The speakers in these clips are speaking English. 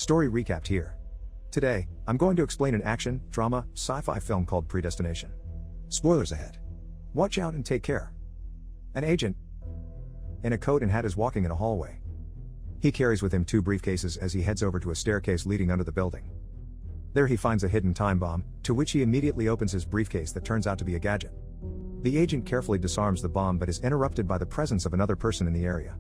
Story recapped here. Today, I'm going to explain an action, drama, sci-fi film called Predestination. Spoilers ahead. Watch out and take care. An agent in a coat and hat is walking in a hallway. He carries with him 2 briefcases as he heads over to a staircase leading under the building. There he finds a hidden time bomb, to which he immediately opens his briefcase that turns out to be a gadget. The agent carefully disarms the bomb but is interrupted by the presence of another person in the area.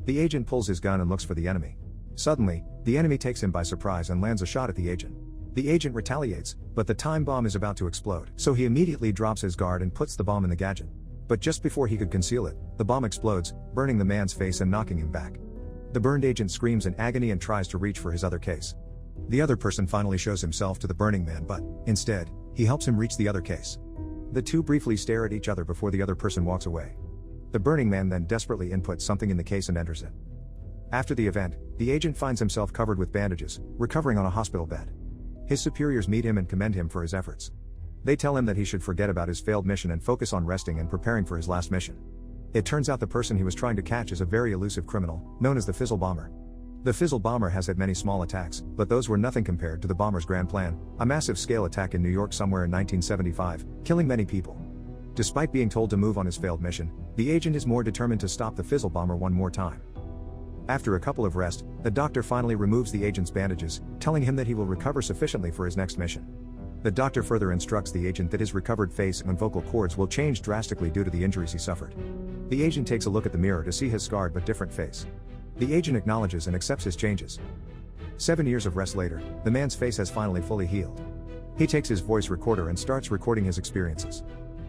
The agent pulls his gun and looks for the enemy. Suddenly, the enemy takes him by surprise and lands a shot at the agent. The agent retaliates, but the time bomb is about to explode, so he immediately drops his guard and puts the bomb in the gadget. But just before he could conceal it, the bomb explodes, burning the man's face and knocking him back. The burned agent screams in agony and tries to reach for his other case. The other person finally shows himself to the burning man, but, instead, he helps him reach the other case. The two briefly stare at each other before the other person walks away. The burning man then desperately inputs something in the case and enters it. After the event, the agent finds himself covered with bandages, recovering on a hospital bed. His superiors meet him and commend him for his efforts. They tell him that he should forget about his failed mission and focus on resting and preparing for his last mission. It turns out the person he was trying to catch is a very elusive criminal, known as the Fizzle Bomber. The Fizzle Bomber has had many small attacks, but those were nothing compared to the bomber's grand plan, a massive scale attack in New York somewhere in 1975, killing many people. Despite being told to move on his failed mission, the agent is more determined to stop the Fizzle Bomber one more time. After a couple of rest, the doctor finally removes the agent's bandages, telling him that he will recover sufficiently for his next mission. The doctor further instructs the agent that his recovered face and vocal cords will change drastically due to the injuries he suffered. The agent takes a look at the mirror to see his scarred but different face. The agent acknowledges and accepts his changes. 7 years of rest later, the man's face has finally fully healed. He takes his voice recorder and starts recording his experiences.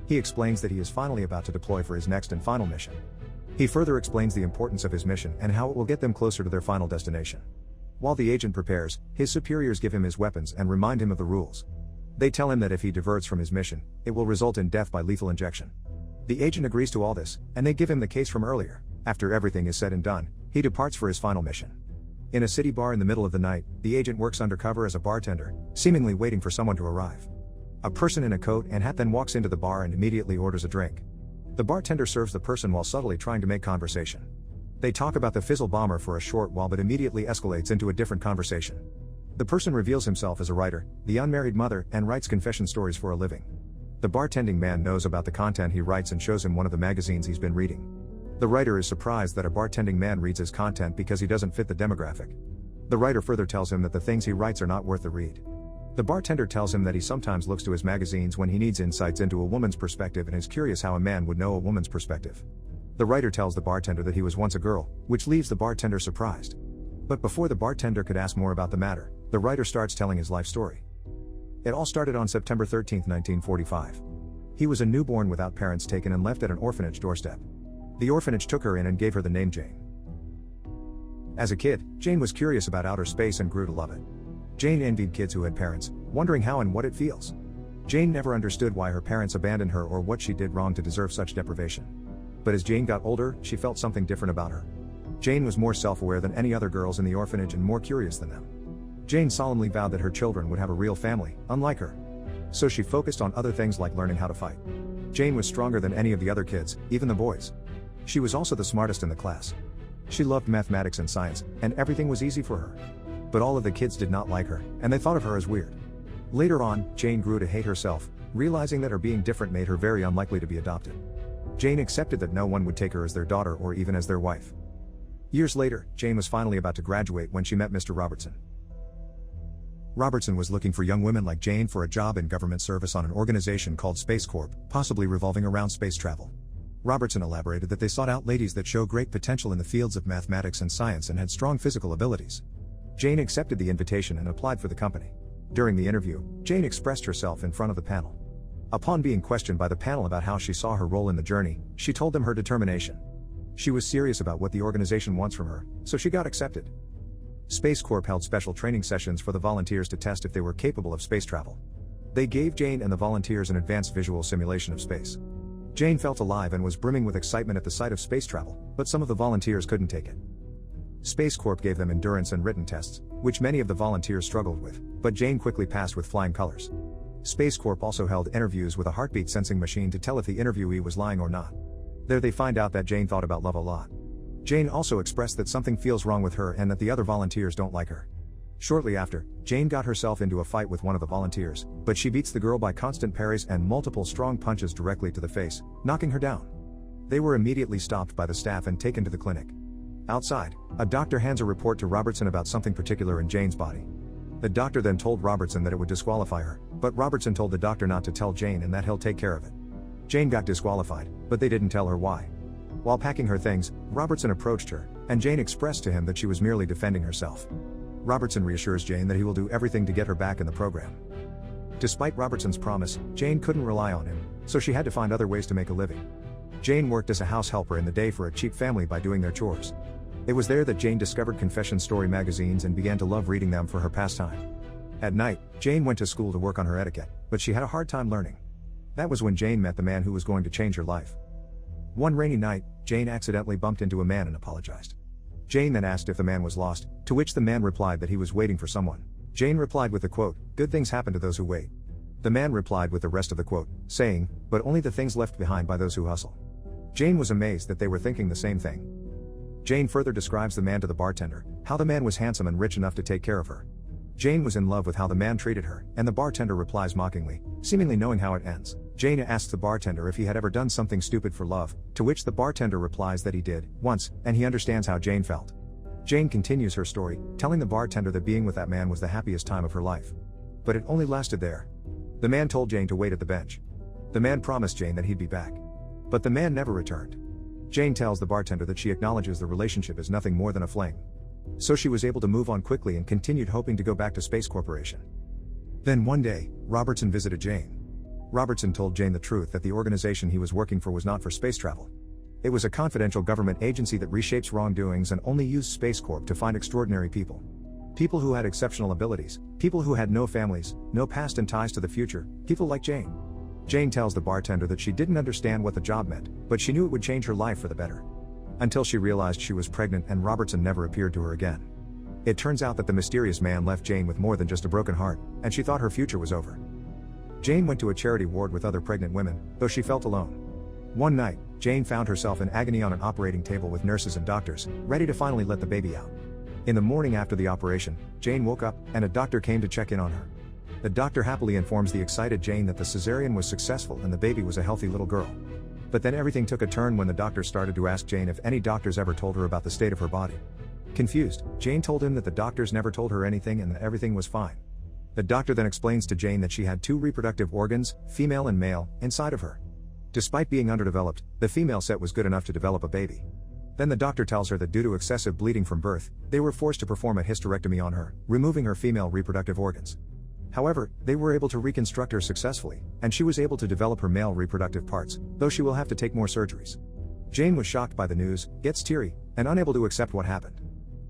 He explains that he is finally about to deploy for his next and final mission. He further explains the importance of his mission and how it will get them closer to their final destination. While the agent prepares, his superiors give him his weapons and remind him of the rules. They tell him that if he diverts from his mission, it will result in death by lethal injection. The agent agrees to all this, and they give him the case from earlier. After everything is said and done, he departs for his final mission. In a city bar in the middle of the night, the agent works undercover as a bartender, seemingly waiting for someone to arrive. A person in a coat and hat then walks into the bar and immediately orders a drink. The bartender serves the person while subtly trying to make conversation. They talk about the Fizzle Bomber for a short while but immediately escalates into a different conversation. The person reveals himself as a writer, the unmarried mother, and writes confession stories for a living. The bartending man knows about the content he writes and shows him one of the magazines he's been reading. The writer is surprised that a bartending man reads his content because he doesn't fit the demographic. The writer further tells him that the things he writes are not worth the read. The bartender tells him that he sometimes looks to his magazines when he needs insights into a woman's perspective and is curious how a man would know a woman's perspective. The writer tells the bartender that he was once a girl, which leaves the bartender surprised. But before the bartender could ask more about the matter, the writer starts telling his life story. It all started on September 13, 1945. He was a newborn without parents, taken and left at an orphanage doorstep. The orphanage took her in and gave her the name Jane. As a kid, Jane was curious about outer space and grew to love it. Jane envied kids who had parents, wondering how and what it feels. Jane never understood why her parents abandoned her or what she did wrong to deserve such deprivation. But as Jane got older, she felt something different about her. Jane was more self-aware than any other girls in the orphanage and more curious than them. Jane solemnly vowed that her children would have a real family, unlike her. So she focused on other things like learning how to fight. Jane was stronger than any of the other kids, even the boys. She was also the smartest in the class. She loved mathematics and science, and everything was easy for her. But all of the kids did not like her, and they thought of her as weird. Later on, Jane grew to hate herself, realizing that her being different made her very unlikely to be adopted. Jane accepted that no one would take her as their daughter or even as their wife. Years later, Jane was finally about to graduate when she met Mr. Robertson. Robertson was looking for young women like Jane for a job in government service on an organization called Space Corp, possibly revolving around space travel. Robertson elaborated that they sought out ladies that show great potential in the fields of mathematics and science and had strong physical abilities. Jane accepted the invitation and applied for the company. During the interview, Jane expressed herself in front of the panel. Upon being questioned by the panel about how she saw her role in the journey, she told them her determination. She was serious about what the organization wants from her, so she got accepted. Space Corp held special training sessions for the volunteers to test if they were capable of space travel. They gave Jane and the volunteers an advanced visual simulation of space. Jane felt alive and was brimming with excitement at the sight of space travel, but some of the volunteers couldn't take it. Space Corp gave them endurance and written tests, which many of the volunteers struggled with, but Jane quickly passed with flying colors. Space Corp also held interviews with a heartbeat sensing machine to tell if the interviewee was lying or not. There they find out that Jane thought about love a lot. Jane also expressed that something feels wrong with her and that the other volunteers don't like her. Shortly after, Jane got herself into a fight with one of the volunteers, but she beats the girl by constant parries and multiple strong punches directly to the face, knocking her down. They were immediately stopped by the staff and taken to the clinic. Outside, a doctor hands a report to Robertson about something particular in Jane's body. The doctor then told Robertson that it would disqualify her, but Robertson told the doctor not to tell Jane and that he'll take care of it. Jane got disqualified, but they didn't tell her why. While packing her things, Robertson approached her, and Jane expressed to him that she was merely defending herself. Robertson reassures Jane that he will do everything to get her back in the program. Despite Robertson's promise, Jane couldn't rely on him, so she had to find other ways to make a living. Jane worked as a house helper in the day for a cheap family by doing their chores. It was there that Jane discovered confession story magazines and began to love reading them for her pastime. At night, Jane went to school to work on her etiquette, but she had a hard time learning. That was when Jane met the man who was going to change her life. One rainy night, Jane accidentally bumped into a man and apologized. Jane then asked if the man was lost, to which the man replied that he was waiting for someone. Jane replied with the quote, "Good things happen to those who wait." The man replied with the rest of the quote, saying, "But only the things left behind by those who hustle." Jane was amazed that they were thinking the same thing. Jane further describes the man to the bartender, how the man was handsome and rich enough to take care of her. Jane was in love with how the man treated her, and the bartender replies mockingly, seemingly knowing how it ends. Jane asks the bartender if he had ever done something stupid for love, to which the bartender replies that he did, once, and he understands how Jane felt. Jane continues her story, telling the bartender that being with that man was the happiest time of her life. But it only lasted there. The man told Jane to wait at the bench. The man promised Jane that he'd be back. But the man never returned. Jane tells the bartender that she acknowledges the relationship is nothing more than a fling. So she was able to move on quickly and continued hoping to go back to Space Corporation. Then one day, Robertson visited Jane. Robertson told Jane the truth that the organization he was working for was not for space travel. It was a confidential government agency that reshapes wrongdoings and only used Space Corp to find extraordinary people. People who had exceptional abilities, people who had no families, no past and ties to the future, people like Jane. Jane tells the bartender that she didn't understand what the job meant, but she knew it would change her life for the better. Until she realized she was pregnant and Robertson never appeared to her again. It turns out that the mysterious man left Jane with more than just a broken heart, and she thought her future was over. Jane went to a charity ward with other pregnant women, though she felt alone. One night, Jane found herself in agony on an operating table with nurses and doctors, ready to finally let the baby out. In the morning after the operation, Jane woke up, and a doctor came to check in on her. The doctor happily informs the excited Jane that the cesarean was successful and the baby was a healthy little girl. But then everything took a turn when the doctor started to ask Jane if any doctors ever told her about the state of her body. Confused, Jane told him that the doctors never told her anything and that everything was fine. The doctor then explains to Jane that she had two reproductive organs, female and male, inside of her. Despite being underdeveloped, the female set was good enough to develop a baby. Then the doctor tells her that due to excessive bleeding from birth, they were forced to perform a hysterectomy on her, removing her female reproductive organs. However, they were able to reconstruct her successfully, and she was able to develop her male reproductive parts, though she will have to take more surgeries. Jane was shocked by the news, gets teary, and unable to accept what happened.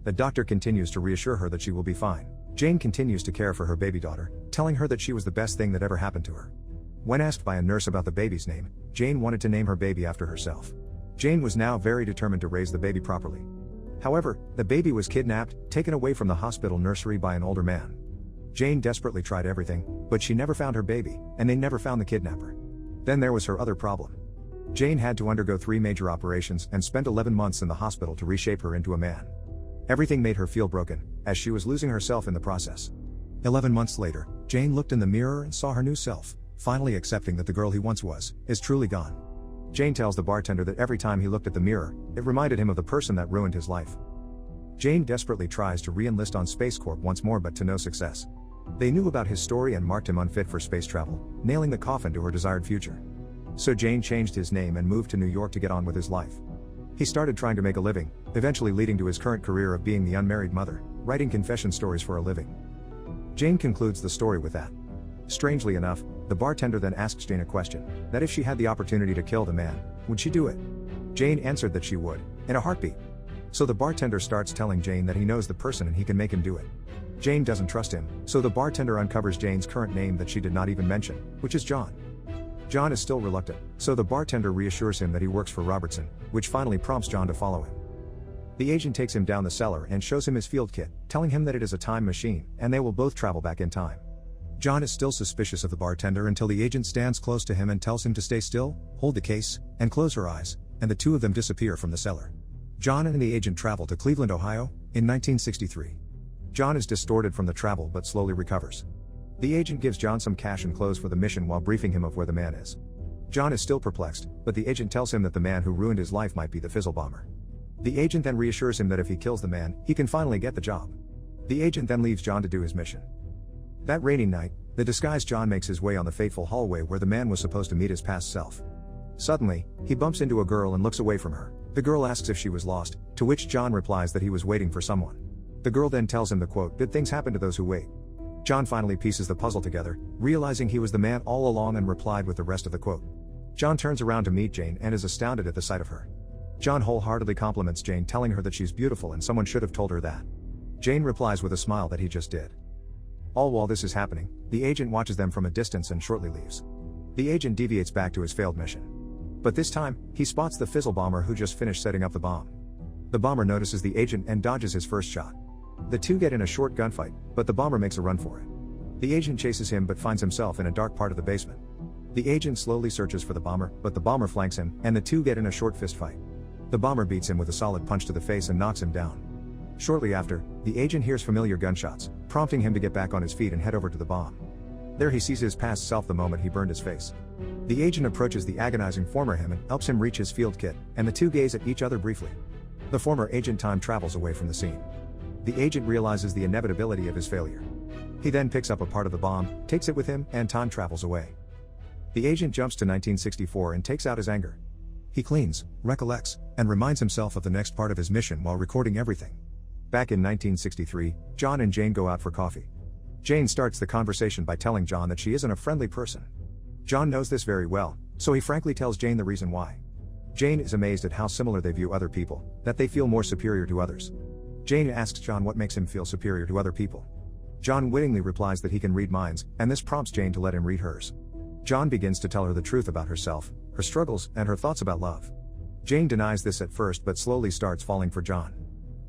The doctor continues to reassure her that she will be fine. Jane continues to care for her baby daughter, telling her that she was the best thing that ever happened to her. When asked by a nurse about the baby's name, Jane wanted to name her baby after herself. Jane was now very determined to raise the baby properly. However, the baby was kidnapped, taken away from the hospital nursery by an older man. Jane desperately tried everything, but she never found her baby, and they never found the kidnapper. Then there was her other problem. Jane had to undergo 3 major operations and spent 11 months in the hospital to reshape her into a man. Everything made her feel broken, as she was losing herself in the process. 11 months later, Jane looked in the mirror and saw her new self, finally accepting that the girl he once was, is truly gone. Jane tells the bartender that every time he looked at the mirror, it reminded him of the person that ruined his life. Jane desperately tries to re-enlist on Space Corp once more, but to no success. They knew about his story and marked him unfit for space travel, nailing the coffin to her desired future. So Jane changed his name and moved to New York to get on with his life. He started trying to make a living, eventually leading to his current career of being the unmarried mother, writing confession stories for a living. Jane concludes the story with that. Strangely enough, the bartender then asks Jane a question, that if she had the opportunity to kill the man, would she do it? Jane answered that she would, in a heartbeat. So the bartender starts telling Jane that he knows the person and he can make him do it. Jane doesn't trust him, so the bartender uncovers Jane's current name that she did not even mention, which is John. John is still reluctant, so the bartender reassures him that he works for Robertson, which finally prompts John to follow him. The agent takes him down the cellar and shows him his field kit, telling him that it is a time machine, and they will both travel back in time. John is still suspicious of the bartender until the agent stands close to him and tells him to stay still, hold the case, and close her eyes, and the two of them disappear from the cellar. John and the agent travel to Cleveland, Ohio, in 1963. John is distorted from the travel but slowly recovers. The agent gives John some cash and clothes for the mission while briefing him of where the man is. John is still perplexed, but the agent tells him that the man who ruined his life might be the fizzle bomber. The agent then reassures him that if he kills the man, he can finally get the job. The agent then leaves John to do his mission. That rainy night, the disguised John makes his way on the fateful hallway where the man was supposed to meet his past self. Suddenly, he bumps into a girl and looks away from her. The girl asks if she was lost, to which John replies that he was waiting for someone. The girl then tells him the quote, "Good things happen to those who wait." John finally pieces the puzzle together, realizing he was the man all along, and replied with the rest of the quote. John turns around to meet Jane and is astounded at the sight of her. John wholeheartedly compliments Jane, telling her that she's beautiful and someone should have told her that. Jane replies with a smile that he just did. All while this is happening, the agent watches them from a distance and shortly leaves. The agent deviates back to his failed mission. But this time, he spots the fizzle bomber who just finished setting up the bomb. The bomber notices the agent and dodges his first shot. The two get in a short gunfight, but the bomber makes a run for it. The agent chases him but finds himself in a dark part of the basement. The agent slowly searches for the bomber, but the bomber flanks him, and the two get in a short fist fight. The bomber beats him with a solid punch to the face and knocks him down. Shortly after, the agent hears familiar gunshots, prompting him to get back on his feet and head over to the bomb. There he sees his past self the moment he burned his face. The agent approaches the agonizing former him and helps him reach his field kit, and the two gaze at each other briefly. The former agent time travels away from the scene. The agent realizes the inevitability of his failure. He then picks up a part of the bomb, takes it with him, and time travels away. The agent jumps to 1964 and takes out his anger. He cleans, recollects, and reminds himself of the next part of his mission while recording everything. Back in 1963, John and Jane go out for coffee. Jane starts the conversation by telling John that she isn't a friendly person. John knows this very well, so he frankly tells Jane the reason why. Jane is amazed at how similar they view other people, that they feel more superior to others. Jane asks John what makes him feel superior to other people. John wittingly replies that he can read minds, and this prompts Jane to let him read hers. John begins to tell her the truth about herself, her struggles, and her thoughts about love. Jane denies this at first but slowly starts falling for John.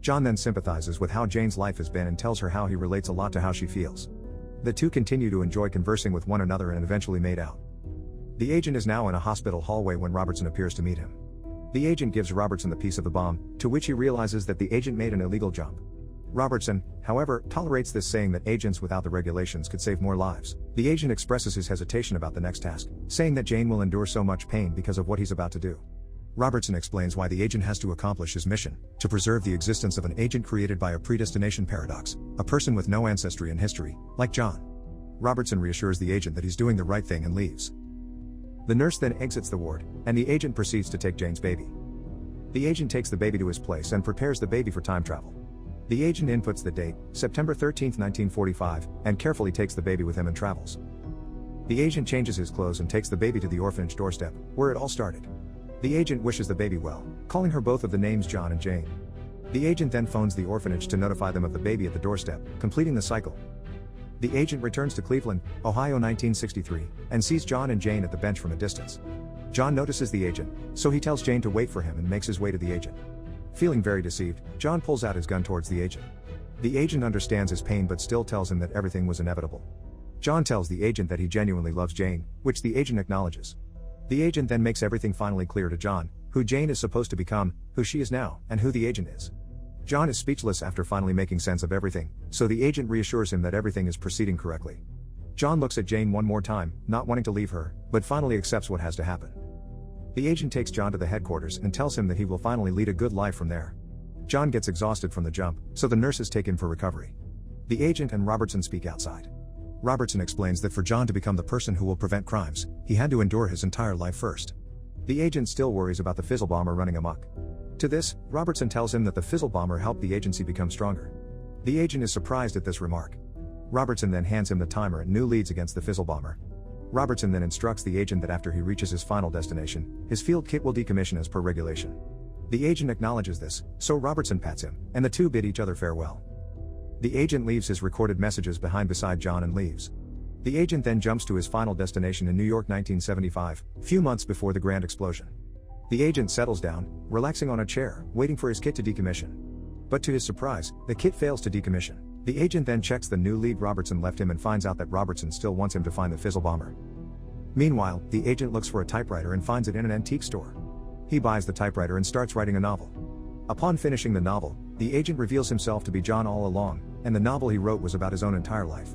John then sympathizes with how Jane's life has been and tells her how he relates a lot to how she feels. The two continue to enjoy conversing with one another and eventually made out. The agent is now in a hospital hallway when Robertson appears to meet him. The agent gives Robertson the piece of the bomb, to which he realizes that the agent made an illegal jump. Robertson, however, tolerates this, saying that agents without the regulations could save more lives. The agent expresses his hesitation about the next task, saying that Jane will endure so much pain because of what he's about to do. Robertson explains why the agent has to accomplish his mission, to preserve the existence of an agent created by a predestination paradox, a person with no ancestry and history, like John. Robertson reassures the agent that he's doing the right thing and leaves. The nurse then exits the ward, and the agent proceeds to take Jane's baby. The agent takes the baby to his place and prepares the baby for time travel. The agent inputs the date, September 13, 1945, and carefully takes the baby with him and travels. The agent changes his clothes and takes the baby to the orphanage doorstep, where it all started. The agent wishes the baby well, calling her both of the names John and Jane. The agent then phones the orphanage to notify them of the baby at the doorstep, completing the cycle. The agent returns to Cleveland, Ohio 1963, and sees John and Jane at the bench from a distance. John notices the agent, so he tells Jane to wait for him and makes his way to the agent. Feeling very deceived, John pulls out his gun towards the agent. The agent understands his pain but still tells him that everything was inevitable. John tells the agent that he genuinely loves Jane, which the agent acknowledges. The agent then makes everything finally clear to John, who Jane is supposed to become, who she is now, and who the agent is. John is speechless after finally making sense of everything, so the agent reassures him that everything is proceeding correctly. John looks at Jane one more time, not wanting to leave her, but finally accepts what has to happen. The agent takes John to the headquarters and tells him that he will finally lead a good life from there. John gets exhausted from the jump, so the nurses take him for recovery. The agent and Robertson speak outside. Robertson explains that for John to become the person who will prevent crimes, he had to endure his entire life first. The agent still worries about the fizzle bomber running amok. To this, Robertson tells him that the fizzle bomber helped the agency become stronger. The agent is surprised at this remark. Robertson then hands him the timer and new leads against the fizzle bomber. Robertson then instructs the agent that after he reaches his final destination, his field kit will decommission as per regulation. The agent acknowledges this, so Robertson pats him, and the two bid each other farewell. The agent leaves his recorded messages behind beside John and leaves. The agent then jumps to his final destination in New York 1975, few months before the grand explosion. The agent settles down, relaxing on a chair, waiting for his kit to decommission. But to his surprise, the kit fails to decommission. The agent then checks the new lead Robertson left him and finds out that Robertson still wants him to find the fizzle bomber. Meanwhile, the agent looks for a typewriter and finds it in an antique store. He buys the typewriter and starts writing a novel. Upon finishing the novel, the agent reveals himself to be John all along, and the novel he wrote was about his own entire life.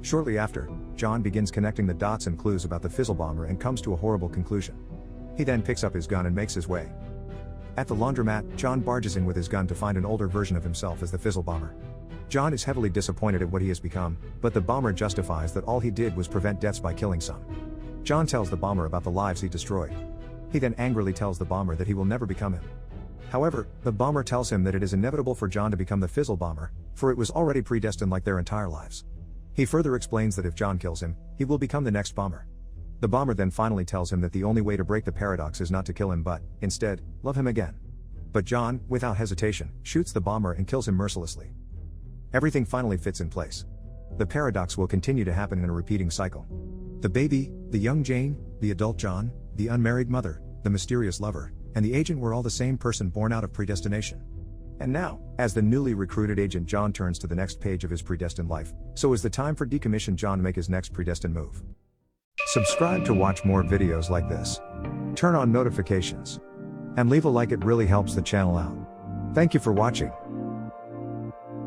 Shortly after, John begins connecting the dots and clues about the Fizzle Bomber and comes to a horrible conclusion. He then picks up his gun and makes his way. At the laundromat, John barges in with his gun to find an older version of himself as the Fizzle Bomber. John is heavily disappointed at what he has become, but the bomber justifies that all he did was prevent deaths by killing some. John tells the bomber about the lives he destroyed. He then angrily tells the bomber that he will never become him. However, the bomber tells him that it is inevitable for John to become the Fizzle Bomber, for it was already predestined like their entire lives. He further explains that if John kills him, he will become the next bomber. The bomber then finally tells him that the only way to break the paradox is not to kill him but, instead, love him again. But John, without hesitation, shoots the bomber and kills him mercilessly. Everything finally fits in place. The paradox will continue to happen in a repeating cycle. The baby, the young Jane, the adult John, the unmarried mother, the mysterious lover, and the agent were all the same person born out of predestination. And now, as the newly recruited agent John turns to the next page of his predestined life, so is the time for decommissioned John to make his next predestined move. Subscribe to watch more videos like this. Turn on notifications. And leave a like, it really helps the channel out. Thank you for watching.